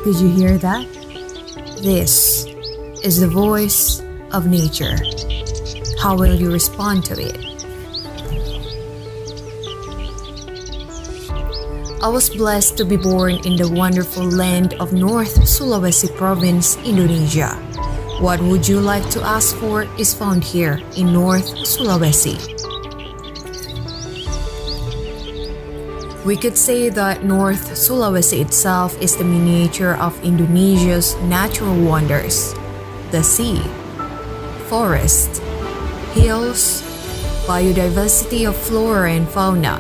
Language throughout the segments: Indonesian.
Did you hear that? This is the voice of nature. How will you respond to it? I was blessed to be born in the wonderful land of North Sulawesi Province, Indonesia. What would you like to ask for is found here in North Sulawesi. We could say that North Sulawesi itself is the miniature of Indonesia's natural wonders: the sea, forest, hills, biodiversity of flora and fauna.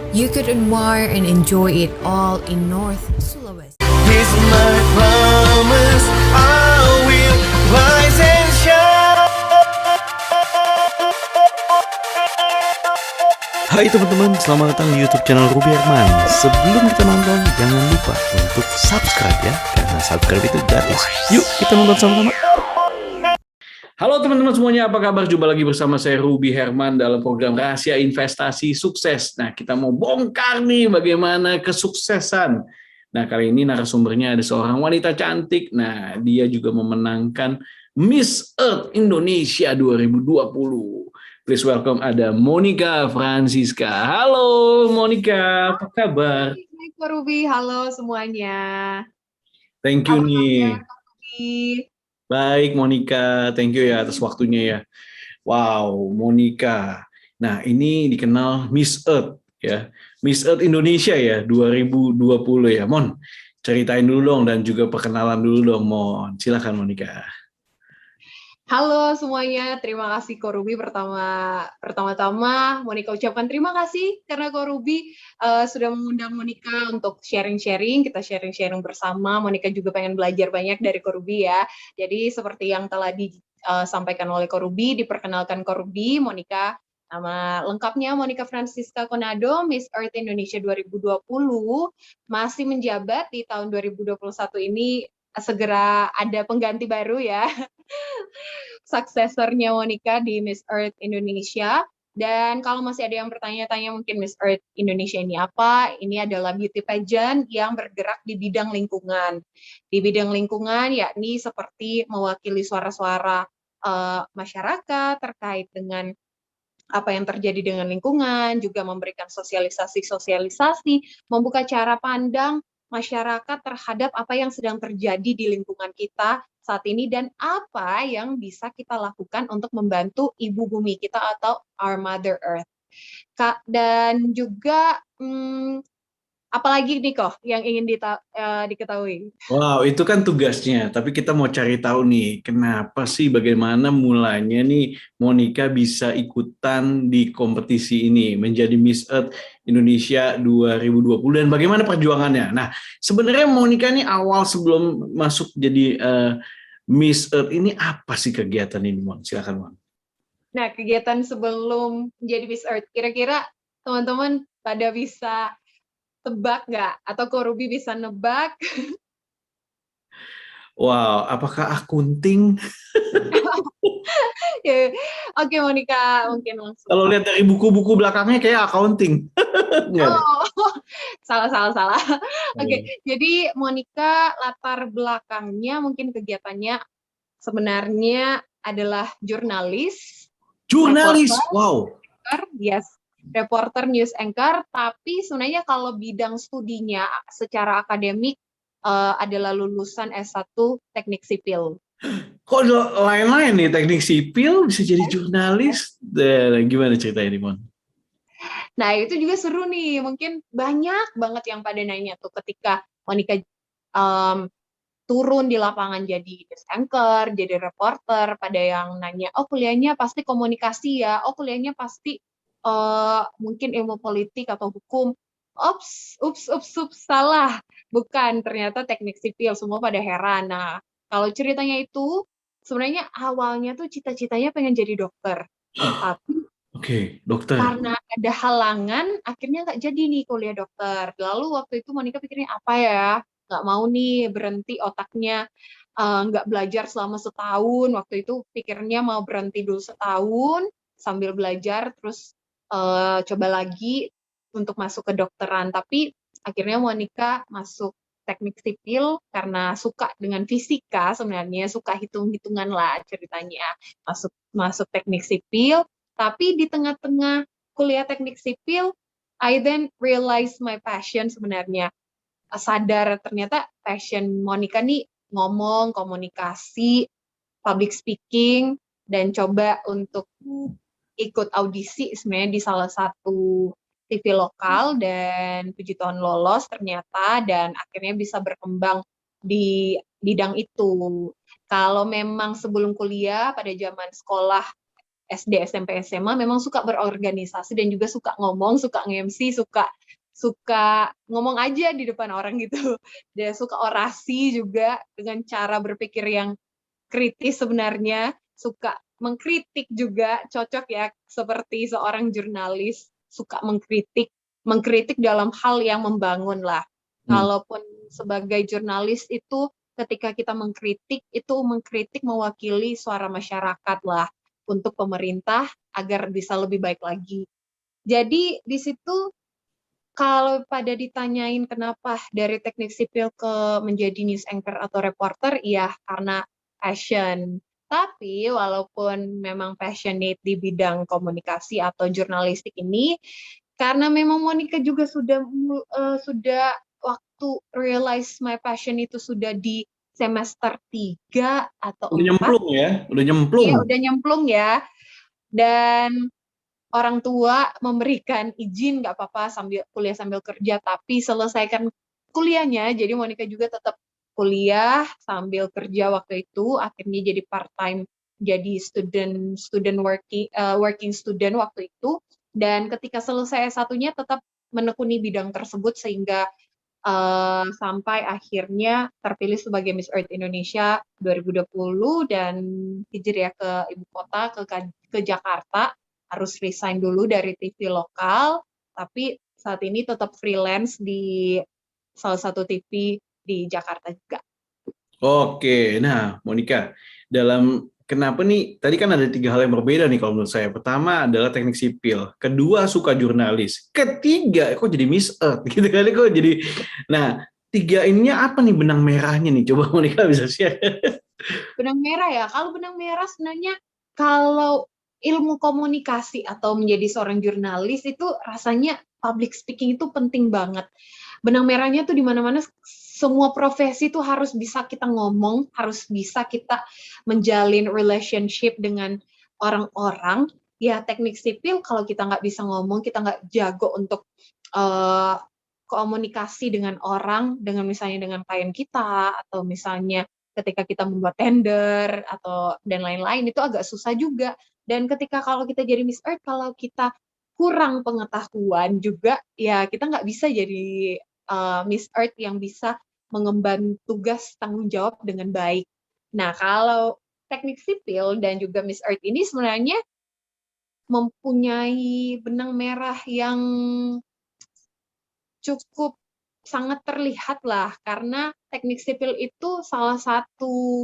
You could admire and enjoy it all in North Sulawesi. Here's my promise, I will rise and shine. Hai teman-teman, selamat datang di YouTube channel Ruby Herman. Sebelum kita nonton, jangan lupa untuk subscribe ya, karena subscribe itu gratis. Yuk kita nonton sama-sama. Halo teman-teman semuanya, apa kabar? Jumpa lagi bersama saya Ruby Herman dalam program Rahasia Investasi Sukses. Nah, kita mau bongkar nih bagaimana kesuksesan. Nah, kali ini narasumbernya ada seorang wanita cantik. Nah, dia juga memenangkan Miss Earth Indonesia 2020. Please welcome ada Monica Francisca. Halo Monica, apa kabar? Hai Kak Ruby, halo semuanya. Thank you Apa nih. kabar, Kak Ruby? Baik Monica, thank you ya atas waktunya ya. Wow, Monica. Nah, ini dikenal Miss Earth ya. Miss Earth Indonesia ya 2020 ya. Mon, ceritain dulu dong dan juga perkenalan dulu dong Mon. Silakan Monica. Halo semuanya, terima kasih Kak Ruby. Pertama-tama Monica ucapkan terima kasih karena Kak Ruby sudah mengundang Monica untuk sharing-sharing. Kita sharing-sharing bersama. Monica juga pengen belajar banyak dari Kak Ruby ya. Jadi seperti yang telah disampaikan oleh Kak Ruby, diperkenalkan Kak Ruby, Monica. Nama lengkapnya Monica Francisca Konado, Miss Earth Indonesia 2020, masih menjabat di tahun 2021 ini. Segera ada pengganti baru ya, suksesornya Monica di Miss Earth Indonesia. Dan kalau masih ada yang bertanya-tanya mungkin Miss Earth Indonesia ini apa? Ini adalah beauty pageant yang bergerak di bidang lingkungan. Di bidang lingkungan yakni seperti mewakili suara-suara masyarakat terkait dengan apa yang terjadi dengan lingkungan, juga memberikan sosialisasi, membuka cara pandang masyarakat terhadap apa yang sedang terjadi di lingkungan kita saat ini dan apa yang bisa kita lakukan untuk membantu ibu bumi kita atau our Mother Earth. Dan juga apalagi nih kok yang ingin diketahui? Wow, itu kan tugasnya. Tapi kita mau cari tahu nih, kenapa sih, bagaimana mulanya nih Monica bisa ikutan di kompetisi ini, menjadi Miss Earth Indonesia 2020, dan bagaimana perjuangannya. Nah, sebenarnya Monica nih awal sebelum masuk jadi Miss Earth ini, apa sih kegiatan ini, Mon? Silakan, Mon. Nah, kegiatan sebelum menjadi Miss Earth, kira-kira teman-teman pada bisa tebak nggak? Atau Ko Ruby bisa nebak? Wow, apakah akunting? Oke, Monica, mungkin langsung. Kalau lihat dari buku-buku belakangnya kayak accounting. Oh, salah. Oke, jadi Monica latar belakangnya mungkin kegiatannya sebenarnya adalah jurnalis. Jurnalis, reporter, wow. Yes, reporter, news anchor, tapi sebenarnya kalau bidang studinya secara akademik adalah lulusan S1 Teknik Sipil. Kok lain-lain nih, teknik sipil bisa jadi jurnalis? Gimana ceritanya nih, Mon? Nah, itu juga seru nih. Mungkin banyak banget yang pada nanya tuh ketika Monica turun di lapangan jadi news anchor, jadi reporter, pada yang nanya, oh kuliahnya pasti komunikasi ya, oh kuliahnya pasti mungkin ilmu politik atau hukum. Ups, salah. Bukan, ternyata teknik sipil, semua pada heran. Nah, kalau ceritanya itu, sebenarnya awalnya tuh cita-citanya pengen jadi dokter. Tapi Oke, dokter. karena ada halangan, akhirnya nggak jadi nih kuliah dokter. Lalu waktu itu Monica pikirnya apa ya? Nggak mau nih berhenti otaknya, nggak belajar selama setahun. Waktu itu pikirnya mau berhenti dulu setahun, sambil belajar, terus coba lagi untuk masuk ke dokteran. Tapi akhirnya Monica masuk teknik sipil karena suka dengan fisika, sebenarnya suka hitung-hitungan lah ceritanya, masuk masuk teknik sipil. Tapi di tengah-tengah kuliah teknik sipil, I then realize my passion sebenarnya. Sadar ternyata passion Monica nih ngomong, komunikasi, public speaking, dan coba untuk ikut audisi sebenarnya di salah satu TV lokal, dan puji Tuhan lolos ternyata, dan akhirnya bisa berkembang di bidang itu. Kalau memang sebelum kuliah, pada zaman sekolah SD, SMP, SMA memang suka berorganisasi dan juga suka ngomong, suka nge-MC, suka ngomong aja di depan orang gitu. Dan suka orasi juga dengan cara berpikir yang kritis sebenarnya, suka mengkritik juga, cocok ya seperti seorang jurnalis, suka mengkritik dalam hal yang membangun lah. Kalaupun sebagai jurnalis itu ketika kita mengkritik, itu mengkritik mewakili suara masyarakat lah untuk pemerintah agar bisa lebih baik lagi. Jadi di situ kalau pada ditanyain kenapa dari teknik sipil ke menjadi news anchor atau reporter, ya karena passion. Tapi walaupun memang passionate di bidang komunikasi atau jurnalistik ini, karena memang Monica juga sudah waktu realize my passion itu sudah di semester 3 atau 4. Udah nyemplung ya, udah nyemplung. Iya, udah nyemplung ya. Dan orang tua memberikan izin nggak apa-apa sambil kuliah sambil kerja, tapi selesaikan kuliahnya. Jadi Monica juga tetap kuliah sambil kerja waktu itu, akhirnya jadi part time, jadi student working student waktu itu. Dan ketika selesai S1-nya tetap menekuni bidang tersebut sehingga sampai akhirnya terpilih sebagai Miss Earth Indonesia 2020 dan hijrah ke ibu kota, ke Jakarta. Harus resign dulu dari TV lokal, tapi saat ini tetap freelance di salah satu TV di Jakarta juga. Oke, nah Monica, kenapa nih, tadi kan ada 3 hal yang berbeda nih kalau menurut saya. Pertama adalah teknik sipil, kedua suka jurnalis, ketiga kok jadi Miss Earth gitu kali kok jadi. Nah, 3 ininya apa nih benang merahnya nih? Coba Monica bisa share. Benang merah ya, kalau benang merah sebenarnya kalau ilmu komunikasi atau menjadi seorang jurnalis itu rasanya public speaking itu penting banget. Benang merahnya tuh di mana-mana, semua profesi tuh harus bisa kita ngomong, harus bisa kita menjalin relationship dengan orang-orang. Ya teknik sipil kalau kita nggak bisa ngomong, kita nggak jago untuk komunikasi dengan orang, dengan misalnya dengan klien kita, atau misalnya ketika kita membuat tender atau dan lain-lain, itu agak susah juga. Dan ketika kalau kita jadi Miss Earth, kalau kita kurang pengetahuan juga, ya kita nggak bisa jadi Miss Earth yang bisa mengemban tugas tanggung jawab dengan baik. Nah, kalau teknik sipil dan juga Miss Earth ini sebenarnya mempunyai benang merah yang cukup sangat terlihat lah, karena teknik sipil itu salah satu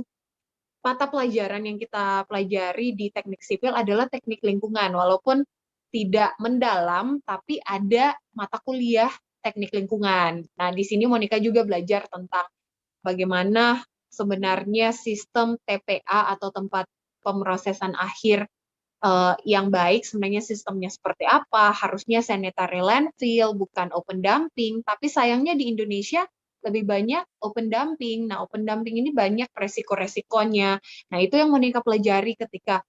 mata pelajaran yang kita pelajari di teknik sipil adalah teknik lingkungan, walaupun tidak mendalam, tapi ada mata kuliah teknik lingkungan. Nah, di sini Monica juga belajar tentang bagaimana sebenarnya sistem TPA atau tempat pemrosesan akhir yang baik, sebenarnya sistemnya seperti apa, harusnya sanitary landfill, bukan open dumping, tapi sayangnya di Indonesia lebih banyak open dumping. Nah, open dumping ini banyak resiko-resikonya. Nah, itu yang Monica pelajari ketika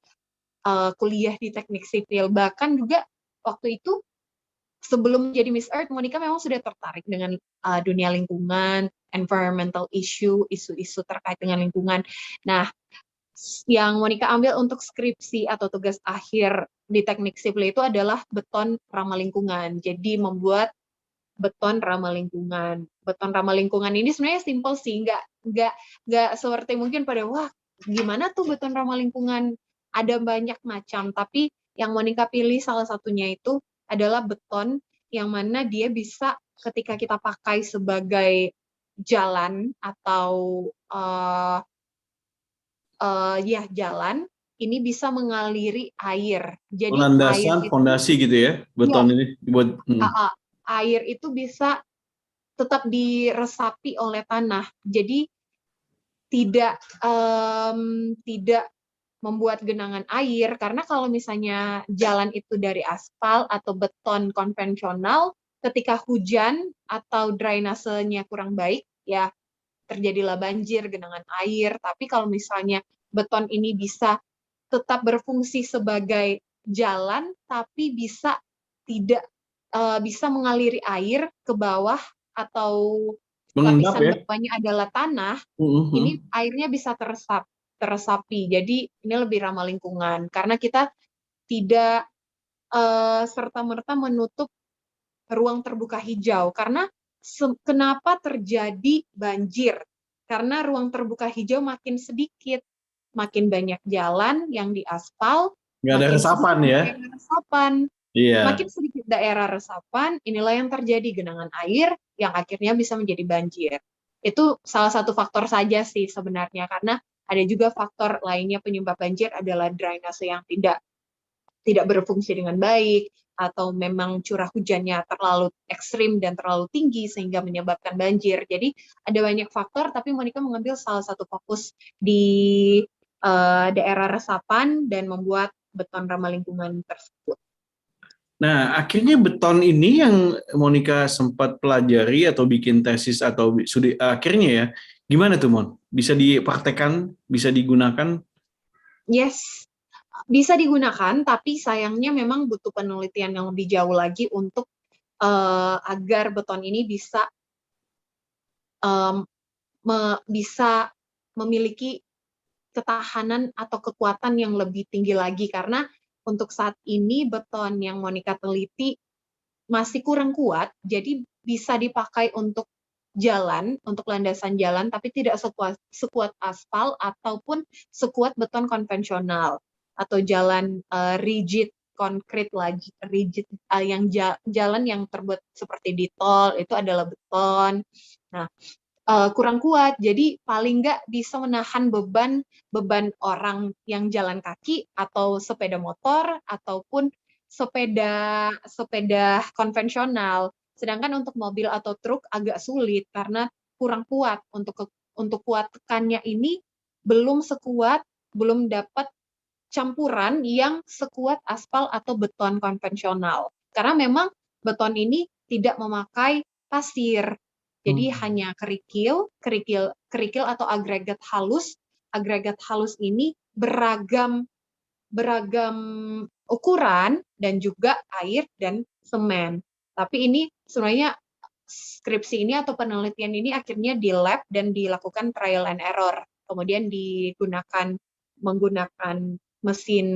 kuliah di teknik sipil. Bahkan juga waktu itu, sebelum jadi Miss Earth, Monica memang sudah tertarik dengan dunia lingkungan, environmental issue, isu-isu terkait dengan lingkungan. Nah, yang Monica ambil untuk skripsi atau tugas akhir di teknik sipil itu adalah beton ramah lingkungan. Jadi membuat beton ramah lingkungan. Beton ramah lingkungan ini sebenarnya simpel sih, nggak seperti mungkin pada wah gimana tuh beton ramah lingkungan, ada banyak macam. Tapi yang Monica pilih salah satunya itu adalah beton yang mana dia bisa ketika kita pakai sebagai jalan atau jalan, ini bisa mengaliri air. Jadi Landasan, fondasi gitu ya, beton ini buat. Air itu bisa tetap diresapi oleh tanah. Jadi tidak membuat genangan air, karena kalau misalnya jalan itu dari aspal atau beton konvensional, ketika hujan atau drainasenya kurang baik, ya terjadilah banjir, genangan air. Tapi kalau misalnya beton ini bisa tetap berfungsi sebagai jalan, tapi bisa tidak bisa mengaliri air ke bawah, atau Mengendap lapisan ya. bawahnya adalah tanah, ini Mhm. airnya bisa teresapi. Jadi ini lebih ramah lingkungan karena kita tidak serta-merta menutup ruang terbuka hijau. Karena kenapa terjadi banjir? Karena ruang terbuka hijau makin sedikit, makin banyak jalan yang diaspal, Nggak ada makin resapan sedikit ya. daerah resapan. Iya. Makin sedikit daerah resapan, inilah yang terjadi genangan air yang akhirnya bisa menjadi banjir. Itu salah satu faktor saja sih sebenarnya, karena ada juga faktor lainnya penyebab banjir adalah drainase yang tidak berfungsi dengan baik, atau memang curah hujannya terlalu ekstrim dan terlalu tinggi sehingga menyebabkan banjir. Jadi ada banyak faktor, tapi Monica mengambil salah satu fokus di daerah resapan dan membuat beton ramah lingkungan tersebut. Nah, akhirnya beton ini yang Monica sempat pelajari atau bikin tesis atau studi akhirnya ya, gimana tuh Mon? Bisa dipraktekkan, bisa digunakan? Yes, bisa digunakan, tapi sayangnya memang butuh penelitian yang lebih jauh lagi untuk agar beton ini um, bisa memiliki ketahanan atau kekuatan yang lebih tinggi lagi, karena untuk saat ini beton yang Monica teliti masih kurang kuat, jadi bisa dipakai untuk jalan, untuk landasan jalan, tapi tidak sekuat aspal ataupun sekuat beton konvensional atau jalan rigid konkret lagi, rigid yang jalan yang terbuat seperti di tol itu adalah beton. Nah, kurang kuat, jadi paling nggak bisa menahan beban orang yang jalan kaki atau sepeda motor ataupun sepeda konvensional. Sedangkan untuk mobil atau truk agak sulit karena kurang kuat, untuk kuat tekannya ini belum dapat campuran yang sekuat aspal atau beton konvensional. Karena memang beton ini tidak memakai pasir. Jadi hanya kerikil atau agregat halus. Agregat halus ini beragam ukuran dan juga air dan semen. Tapi ini sebenarnya skripsi ini atau penelitian ini akhirnya di lab dan dilakukan trial and error. Kemudian menggunakan mesin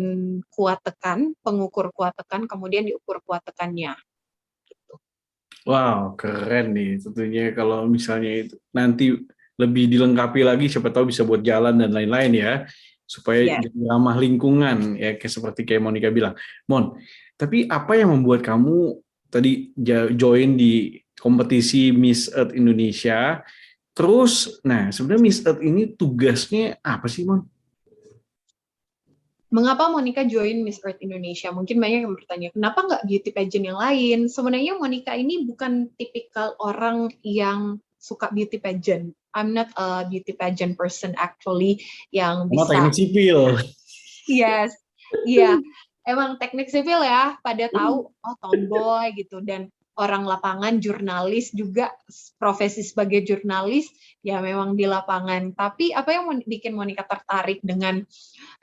kuat tekan, pengukur kuat tekan, kemudian diukur kuat tekannya. Wow, keren nih. Tentunya kalau misalnya itu nanti lebih dilengkapi lagi, siapa tahu bisa buat jalan dan lain-lain ya, supaya Yes. jadi ramah lingkungan ya, seperti kayak Monica bilang. Mon, tapi apa yang membuat kamu tadi join di kompetisi Miss Earth Indonesia? Terus, nah sebenarnya Miss Earth ini tugasnya apa sih, Mon? Mengapa Monica join Miss Earth Indonesia? Mungkin banyak yang bertanya, kenapa nggak beauty pageant yang lain? Sebenarnya Monica ini bukan tipikal orang yang suka beauty pageant. I'm not a beauty pageant person actually yang Karena teknik bisa. sipil. Yes, iya. Emang teknik sipil ya, pada tahu oh tomboy gitu, dan orang lapangan, jurnalis juga, profesi sebagai jurnalis ya memang di lapangan. Tapi apa yang bikin Monica tertarik dengan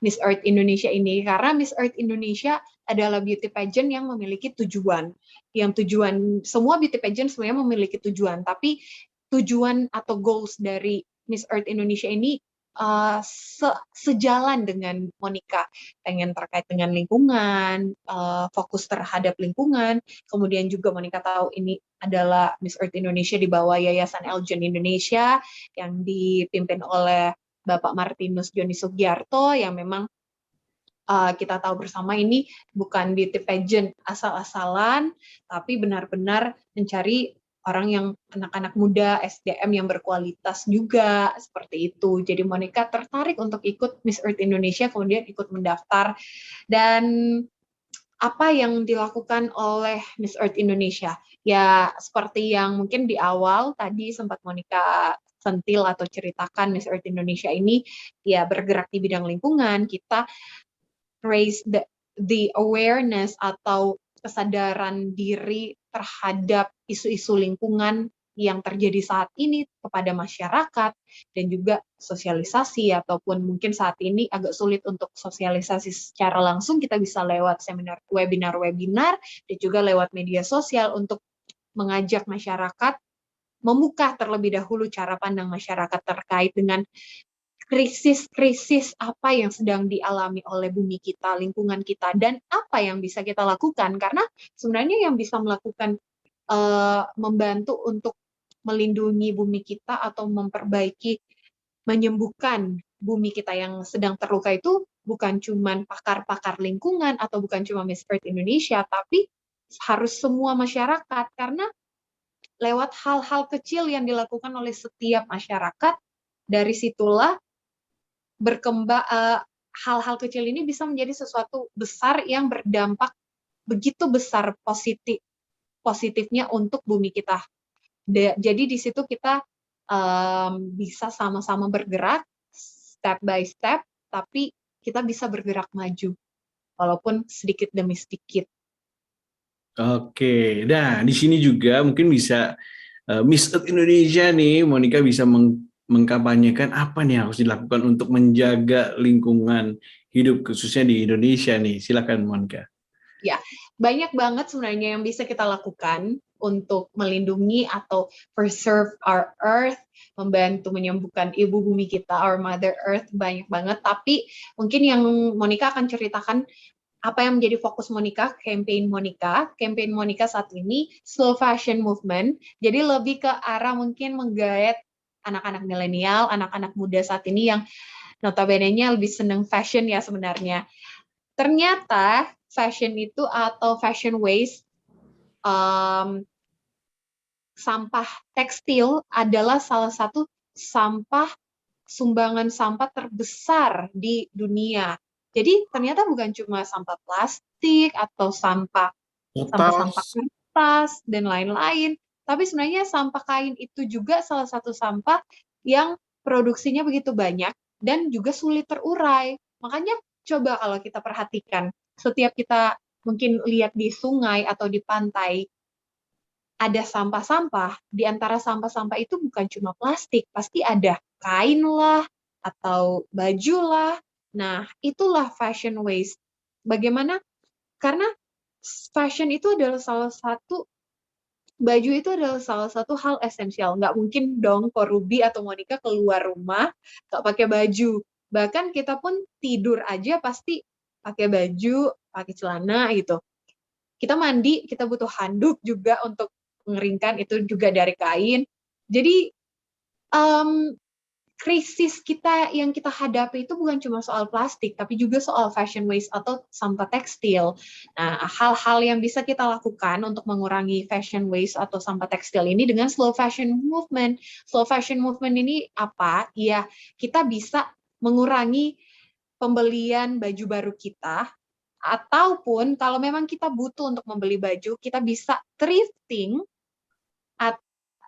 Miss Earth Indonesia ini? Karena Miss Earth Indonesia adalah beauty pageant yang memiliki tujuan. Semua beauty pageant sebenarnya memiliki tujuan, tapi tujuan atau goals dari Miss Earth Indonesia ini sejalan dengan Monica, pengen terkait dengan lingkungan, fokus terhadap lingkungan. Kemudian juga Monica tahu ini adalah Miss Earth Indonesia di bawah Yayasan Eljon Indonesia yang dipimpin oleh Bapak Martinus Joni Sugiarto, yang memang kita tahu bersama ini bukan beauty pageant asal-asalan, tapi benar-benar mencari orang yang anak-anak muda, SDM yang berkualitas juga, seperti itu. Jadi Monica tertarik untuk ikut Miss Earth Indonesia, kemudian ikut mendaftar. Dan apa yang dilakukan oleh Miss Earth Indonesia? Ya, seperti yang mungkin di awal tadi sempat Monica sentil atau ceritakan, Miss Earth Indonesia ini ya bergerak di bidang lingkungan. Kita raise the awareness atau kesadaran diri terhadap isu-isu lingkungan yang terjadi saat ini kepada masyarakat, dan juga sosialisasi, ataupun mungkin saat ini agak sulit untuk sosialisasi secara langsung, kita bisa lewat seminar, webinar, dan juga lewat media sosial untuk mengajak masyarakat membuka terlebih dahulu cara pandang masyarakat terkait dengan krisis-krisis apa yang sedang dialami oleh bumi kita, lingkungan kita, dan apa yang bisa kita lakukan. Karena sebenarnya yang bisa melakukan membantu untuk melindungi bumi kita atau memperbaiki, menyembuhkan bumi kita yang sedang terluka itu bukan cuma pakar-pakar lingkungan atau bukan cuma Miss Earth Indonesia, tapi harus semua masyarakat. Karena lewat hal-hal kecil yang dilakukan oleh setiap masyarakat, dari situlah berkembang, hal-hal kecil ini bisa menjadi sesuatu besar yang berdampak begitu besar positifnya untuk bumi kita. Jadi di situ kita bisa sama-sama bergerak step by step, tapi kita bisa bergerak maju walaupun sedikit demi sedikit. Oke, nah di sini juga mungkin bisa Miss Earth Indonesia nih, Monica bisa mengkampanyekan apa nih yang harus dilakukan untuk menjaga lingkungan hidup khususnya di Indonesia nih. Silakan Monica. Ya, banyak banget sebenarnya yang bisa kita lakukan untuk melindungi atau preserve our earth, membantu menyembuhkan ibu bumi kita, our mother earth, banyak banget. Tapi mungkin yang Monica akan ceritakan apa yang menjadi fokus Monica, campaign Monica saat ini slow fashion movement. Jadi lebih ke arah mungkin menggait anak-anak milenial, anak-anak muda saat ini yang notabene-nya lebih seneng fashion ya sebenarnya. Ternyata fashion itu atau fashion waste, sampah tekstil adalah salah satu sumbangan sampah terbesar di dunia. Jadi ternyata bukan cuma sampah plastik atau sampah-sampah kertas dan lain-lain, tapi sebenarnya sampah kain itu juga salah satu sampah yang produksinya begitu banyak dan juga sulit terurai. Makanya coba kalau kita perhatikan, setiap kita mungkin lihat di sungai atau di pantai, ada sampah-sampah, di antara sampah-sampah itu bukan cuma plastik, pasti ada kain lah, atau baju lah. Nah, itulah fashion waste. Bagaimana? Karena fashion itu adalah baju itu adalah salah satu hal esensial. Nggak mungkin dong kok Ruby atau Monica keluar rumah nggak pakai baju. Bahkan kita pun tidur aja pasti pakai baju, pakai celana gitu. Kita mandi, kita butuh handuk juga untuk mengeringkan, itu juga dari kain. Jadi krisis kita yang kita hadapi itu bukan cuma soal plastik, tapi juga soal fashion waste atau sampah tekstil. Nah, hal-hal yang bisa kita lakukan untuk mengurangi fashion waste atau sampah tekstil ini dengan slow fashion movement. Slow fashion movement ini apa? Ya, kita bisa mengurangi pembelian baju baru kita, ataupun kalau memang kita butuh untuk membeli baju, kita bisa thrifting,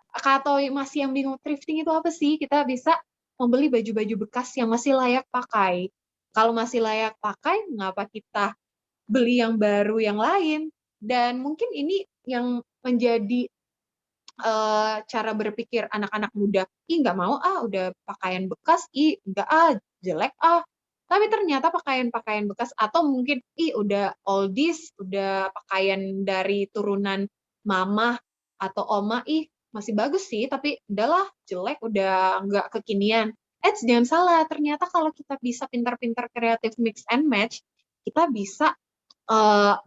atau masih yang bingung thrifting itu apa sih? Kita bisa membeli baju-baju bekas yang masih layak pakai. Kalau masih layak pakai, ngapa kita beli yang baru yang lain? Dan mungkin ini yang menjadi cara berpikir anak-anak muda. Ih, nggak mau udah pakaian bekas, nggak jelek Tapi ternyata pakaian-pakaian bekas, atau mungkin udah oldies, udah pakaian dari turunan mama atau oma, masih bagus sih, tapi udahlah jelek, udah nggak kekinian. Jangan salah, ternyata kalau kita bisa pintar-pintar kreatif mix and match, kita bisa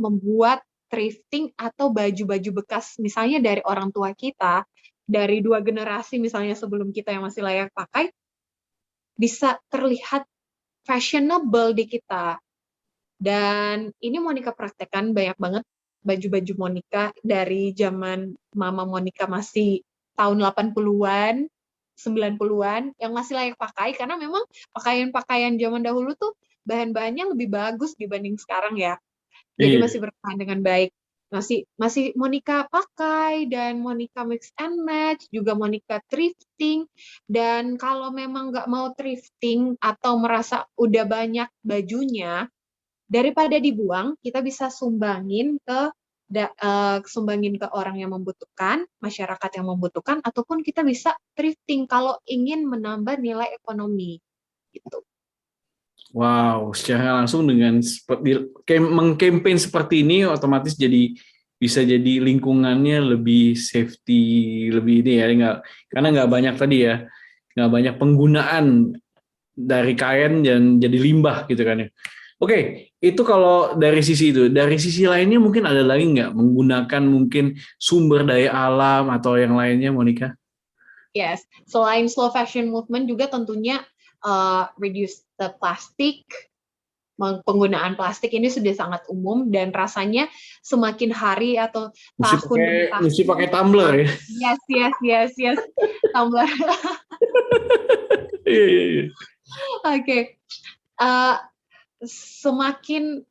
membuat thrifting atau baju-baju bekas, misalnya dari orang tua kita, dari 2 generasi misalnya sebelum kita yang masih layak pakai, bisa terlihat fashionable di kita. Dan ini Monica praktekkan banyak banget baju-baju Monica dari zaman Mama Monica masih tahun 80-an, 90-an yang masih layak pakai, karena memang pakaian-pakaian zaman dahulu tuh bahan-bahannya lebih bagus dibanding sekarang ya. Jadi Iya. masih bertahan dengan baik. Masih Monica pakai dan Monica mix and match, juga Monica thrifting. Dan kalau memang nggak mau thrifting atau merasa udah banyak bajunya, daripada dibuang, kita bisa sumbangin ke orang yang membutuhkan, masyarakat yang membutuhkan, ataupun kita bisa thrifting kalau ingin menambah nilai ekonomi. Gitu. Wow, secara langsung dengan mengkampanye seperti ini otomatis bisa jadi lingkungannya lebih safety, lebih ini ya, karena nggak banyak tadi ya, nggak banyak penggunaan dari kain dan jadi limbah gitu kan ya. Oke, itu kalau dari sisi itu. Dari sisi lainnya mungkin ada lagi nggak menggunakan mungkin sumber daya alam atau yang lainnya, Monica? Yes, selain slow fashion movement juga tentunya reduce the plastic. Penggunaan plastik ini sudah sangat umum dan rasanya semakin hari atau tahun demi tahun. Mesti pakai tumbler ya. Yes. Tumbler. Iya. Oke. Semakin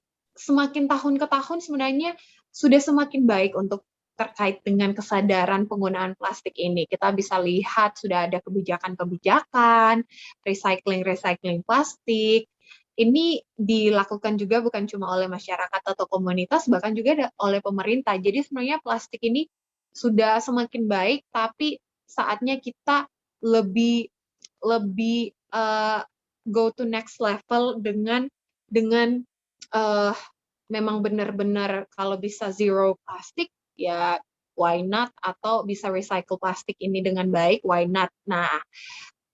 tahun ke tahun sebenarnya sudah semakin baik untuk terkait dengan kesadaran penggunaan plastik ini. Kita bisa lihat sudah ada kebijakan-kebijakan recycling plastik. Ini dilakukan juga bukan cuma oleh masyarakat atau komunitas, bahkan juga oleh pemerintah. Jadi sebenarnya plastik ini sudah semakin baik, tapi saatnya kita lebih go to next level dengan memang benar-benar kalau bisa zero plastik, ya why not, atau bisa recycle plastik ini dengan baik, why not. Nah,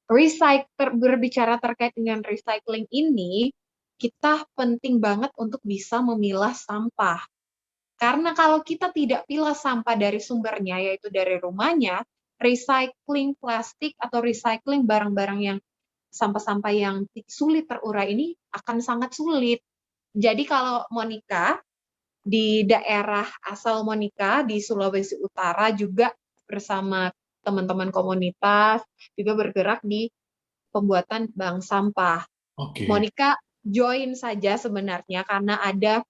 berbicara terkait dengan recycling ini, kita penting banget untuk bisa memilah sampah. Karena kalau kita tidak pilah sampah dari sumbernya, yaitu dari rumahnya, recycling plastik atau recycling barang-barang yang sampah-sampah yang sulit terurai ini akan sangat sulit. Jadi kalau Monica, di daerah asal Monica, di Sulawesi Utara juga bersama teman-teman komunitas juga bergerak di pembuatan bank sampah. Oke. Monica join saja sebenarnya karena ada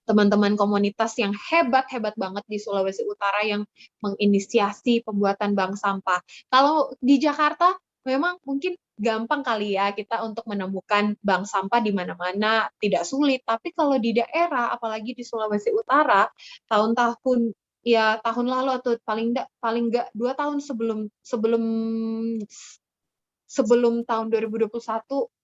teman-teman komunitas yang hebat-hebat banget di Sulawesi Utara yang menginisiasi pembuatan bank sampah. Kalau di Jakarta memang mungkin gampang kali ya kita untuk menemukan bank sampah di mana-mana, tidak sulit. Tapi kalau di daerah, apalagi di Sulawesi Utara, tahun lalu atau paling enggak 2 tahun sebelum tahun 2021,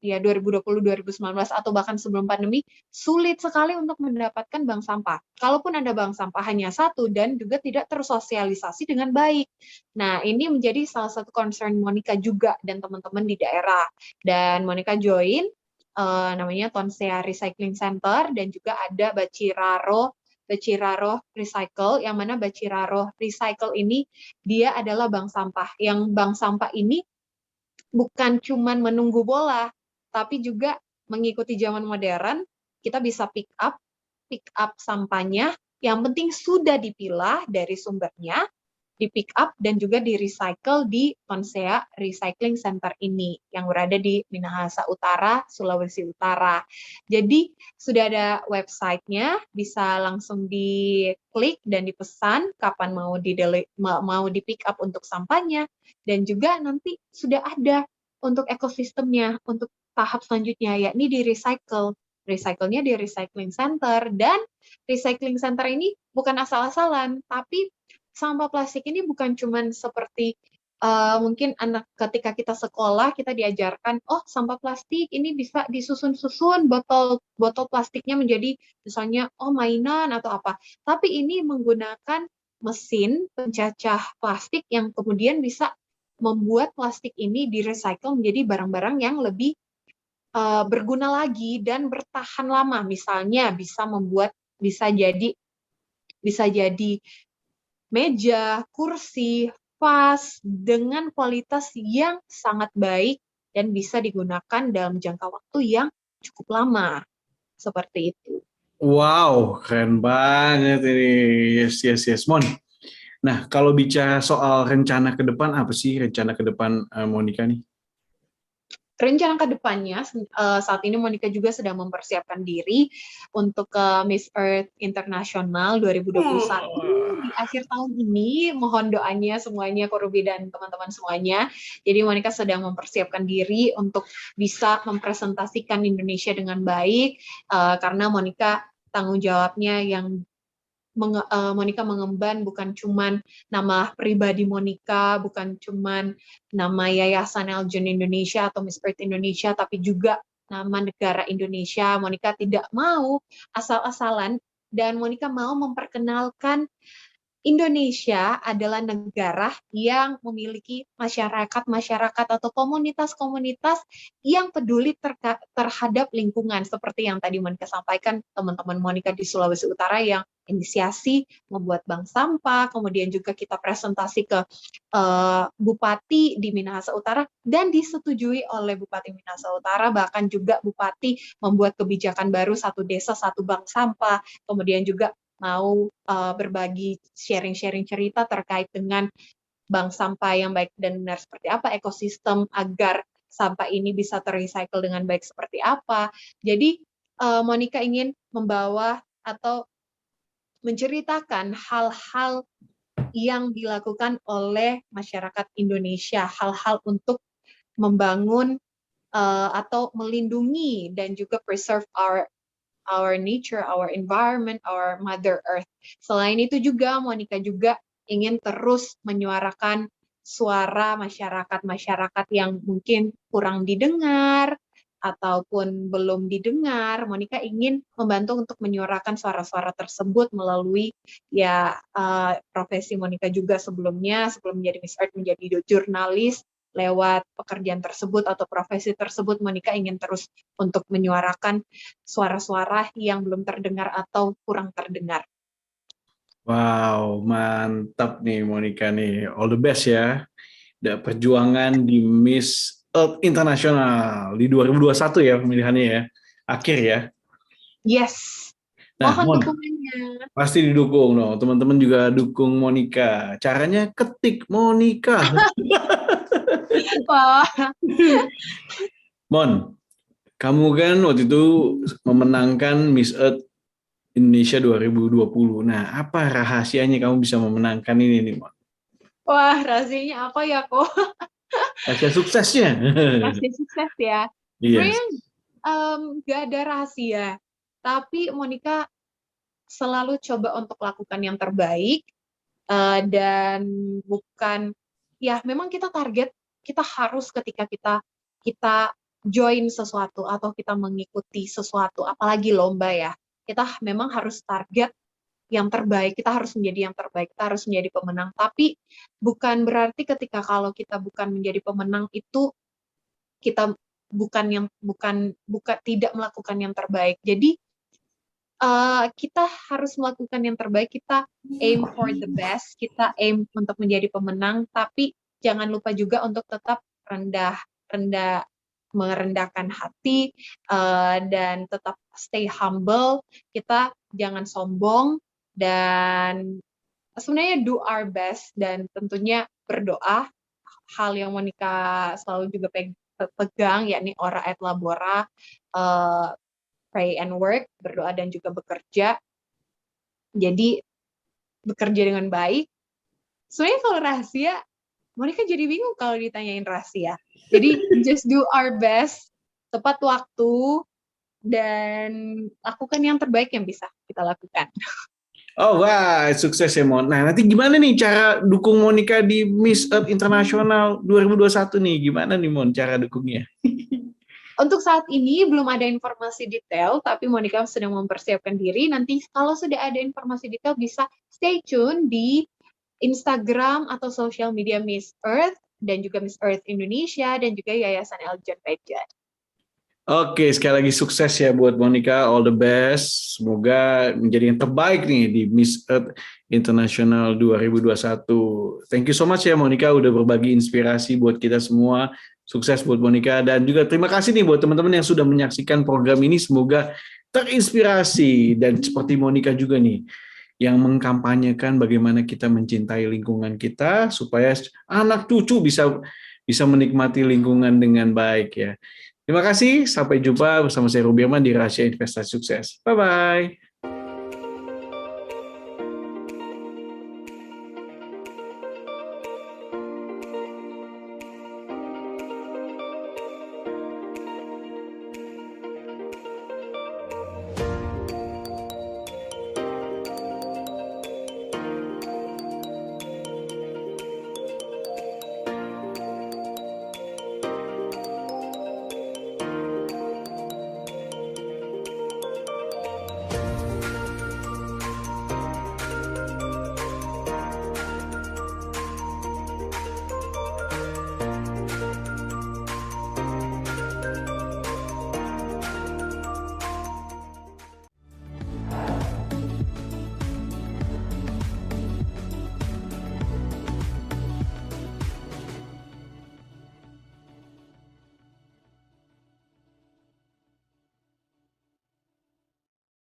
ya 2020-2019 atau bahkan sebelum pandemi, sulit sekali untuk mendapatkan bank sampah. Kalaupun ada bank sampah hanya satu dan juga tidak tersosialisasi dengan baik. Nah, ini menjadi salah satu concern Monica juga dan teman-teman di daerah. Dan Monica join namanya Tonsea Recycling Center dan juga ada Baciraro Recycle, yang mana Baciraro Recycle ini dia adalah bank sampah. Yang bank sampah ini bukan cuman menunggu bola, tapi juga mengikuti zaman modern, kita bisa pick up sampahnya, yang penting sudah dipilah dari sumbernya, di pick up dan juga di recycle di Tonsea Recycling Center ini yang berada di Minahasa Utara, Sulawesi Utara. Jadi sudah ada websitenya, bisa langsung diklik dan dipesan kapan mau di pick up untuk sampahnya, dan juga nanti sudah ada untuk ekosistemnya untuk tahap selanjutnya, yakni di recycle. Recycle-nya di recycling center, dan recycling center ini bukan asal-asalan, tapi sampah plastik ini bukan cuman seperti mungkin anak ketika kita sekolah kita diajarkan, oh sampah plastik ini bisa disusun-susun, botol plastiknya menjadi misalnya mainan atau apa. Tapi ini menggunakan mesin pencacah plastik yang kemudian bisa membuat plastik ini di-recycle menjadi barang-barang yang lebih berguna lagi dan bertahan lama. Misalnya bisa jadi meja, kursi, vas dengan kualitas yang sangat baik dan bisa digunakan dalam jangka waktu yang cukup lama. Seperti itu. Wow, keren banget ini. Yes, Mon. Nah, kalau bicara soal rencana ke depan, apa sih rencana ke depan Monica nih? rencana ke depannya, saat ini Monica juga sedang mempersiapkan diri untuk ke Miss Earth International 2021 di akhir tahun ini. Mohon doanya semuanya, Ko Ruby dan teman-teman semuanya. Jadi Monica sedang mempersiapkan diri untuk bisa mempresentasikan Indonesia dengan baik, karena Monica tanggung jawabnya yang Monica mengemban bukan cuman nama pribadi Monica, bukan cuman nama Yayasan Eljon Indonesia atau Miss Earth Indonesia, tapi juga nama negara Indonesia. Monica tidak mau asal-asalan, dan Monica mau memperkenalkan Indonesia adalah negara yang memiliki masyarakat-masyarakat atau komunitas-komunitas yang peduli terhadap lingkungan. Seperti yang tadi Monica sampaikan, teman-teman Monica di Sulawesi Utara yang inisiasi membuat bank sampah, kemudian juga kita presentasi ke Bupati di Minahasa Utara, dan disetujui oleh Bupati Minahasa Utara, bahkan juga Bupati membuat kebijakan baru, satu desa, satu bank sampah, kemudian juga mau berbagi sharing-sharing cerita terkait dengan bank sampah yang baik dan benar seperti apa, ekosistem agar sampah ini bisa terrecycle dengan baik seperti apa. Jadi Monica ingin membawa atau menceritakan hal-hal yang dilakukan oleh masyarakat Indonesia, hal-hal untuk membangun atau melindungi dan juga preserve our nature, our environment, our Mother Earth. Selain itu juga, Monica juga ingin terus menyuarakan suara masyarakat-masyarakat yang mungkin kurang didengar ataupun belum didengar. Monica ingin membantu untuk menyuarakan suara-suara tersebut melalui profesi Monica juga sebelumnya, sebelum menjadi Miss Earth, menjadi jurnalis. Lewat pekerjaan tersebut atau profesi tersebut, Monica ingin terus untuk menyuarakan suara-suara yang belum terdengar atau kurang terdengar. Wow, mantap nih Monica nih. All the best ya. Ada perjuangan di Miss Earth International di 2021 ya pemilihannya ya. Akhir ya. Yes. Nah, mohon dukungannya. Pasti didukung dong. Teman-teman juga dukung Monica. Caranya ketik Monica. Wah. Mon, kamu kan waktu itu memenangkan Miss Earth Indonesia 2020. Nah, apa rahasianya kamu bisa memenangkan ini nih, Mon? Wah, rahasianya apa ya, kok? Rahasia suksesnya. Rahasia sukses ya. Yes. Sebenarnya nggak ada rahasia, tapi Monica selalu coba untuk lakukan yang terbaik, dan bukan, ya memang kita target, kita harus ketika kita join sesuatu atau kita mengikuti sesuatu, apalagi lomba ya, kita memang harus target yang terbaik, kita harus menjadi yang terbaik, kita harus menjadi pemenang. Tapi bukan berarti ketika kalau kita bukan menjadi pemenang itu kita tidak melakukan yang terbaik. Jadi kita harus melakukan yang terbaik, kita aim for the best, kita aim untuk menjadi pemenang, tapi jangan lupa juga untuk tetap merendahkan hati, dan tetap stay humble. Kita jangan sombong, dan sebenarnya do our best, dan tentunya berdoa. Hal yang Monica selalu juga pegang, yakni ora et labora, pray and work, berdoa dan juga bekerja. Jadi bekerja dengan baik. Sebenarnya kalau rahasia, Monica jadi bingung kalau ditanyain rahasia. Jadi just do our best, tepat waktu, dan lakukan yang terbaik yang bisa kita lakukan. Oh wah, sukses ya Mon. Nah nanti gimana nih cara dukung Monica di Miss Earth International 2021 nih? Gimana nih Mon cara dukungnya? Untuk saat ini belum ada informasi detail, tapi Monica sedang mempersiapkan diri. Nanti kalau sudah ada informasi detail bisa stay tune di Instagram atau social media Miss Earth dan juga Miss Earth Indonesia dan juga Yayasan Eljon Pageant. Oke, sekali lagi sukses ya buat Monica, all the best. Semoga menjadi yang terbaik nih di Miss Earth International 2021. Thank you so much ya Monica udah berbagi inspirasi buat kita semua. Sukses buat Monica, dan juga terima kasih nih buat teman-teman yang sudah menyaksikan program ini. Semoga terinspirasi dan seperti Monica juga nih yang mengkampanyekan bagaimana kita mencintai lingkungan kita supaya anak cucu bisa bisa menikmati lingkungan dengan baik ya. Terima kasih, sampai jumpa bersama saya Ruby Arman di Rahasia Investasi Sukses. Bye-bye.